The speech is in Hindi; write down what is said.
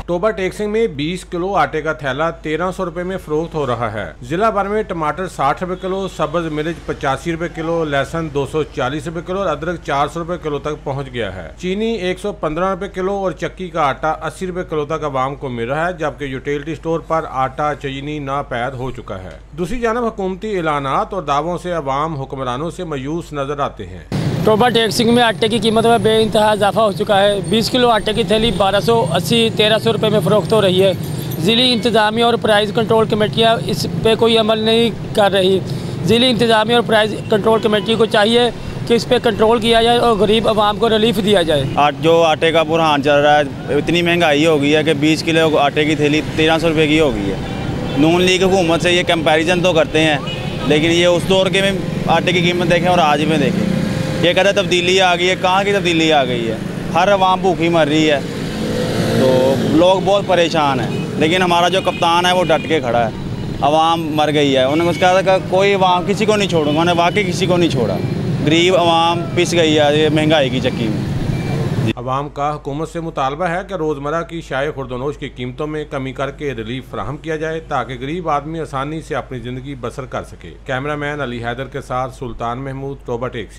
टोबा टेकसिंग में 20 किलो आटे का थैला 1300 रुपए में फरोख्त हो रहा है। जिला भर में टमाटर 60 रुपए किलो, सब्ज मिर्च 85 रुपए किलो, लहसुन 240 रुपए किलो और अदरक 400 रुपए किलो तक पहुंच गया है। चीनी 115 रुपए किलो और चक्की का आटा 80 रुपए किलो तक आवाम को मिल रहा है, जबकि यूटिलिटी स्टोर पर आटा चीनी नापैद हो चुका है। दूसरी जानब हुकूमती ऐलानात और दावों से अवाम हुक्मरानों से मायूस नजर आते हैं। टोबा टेकसिंग में आटे की कीमत में बेइंतहा इजाफा हो चुका है। 20 किलो आटे की थैली 1280-1300 रुपये में फ़रोख्त हो रही है। ज़िली इंतज़ामिया और प्राइस कंट्रोल कमेटियाँ इस पे कोई अमल नहीं कर रही। ज़िली इंतज़ामिया और प्राइस कंट्रोल कमेटी को चाहिए कि इस पर कंट्रोल किया जाए और गरीब आवाम को रिलीफ दिया जाए। आज जो आटे का बुरहान चल रहा है, इतनी महंगाई हो गई है कि 20 किलो आटे की थैली 1300 रुपये की हो गई है। नून लीग हुकूमत से ये कंपैरिजन तो करते हैं, लेकिन ये उस दौर के में आटे की कीमत देखें और आज में देखें, ये कहते तब्दीली आ गई है। कहाँ की तब्दीली आ गई है? हर आवाम भूखी मर रही है, तो लोग बहुत परेशान हैं। लेकिन हमारा जो कप्तान है वो डट के खड़ा है। आवाम मर गई है, उन्होंने उसका कहा कोई आवाम किसी को नहीं छोड़ूंगा। उन्होंने वाकई किसी को नहीं छोड़ा। गरीब आवाम पिस गई है ये महंगाई की चक्की में। अवाम का हुकूमत से मुतालबा है कि रोज़मर्रा की शाय खुर्दनोश की कीमतों में कमी करके रिलीफ फराहम किया जाए, ताकि गरीब आदमी आसानी से अपनी ज़िंदगी बसर कर सके। कैमरामैन अली हैदर के साथ सुल्तान महमूद, टोबा टेकसिंग।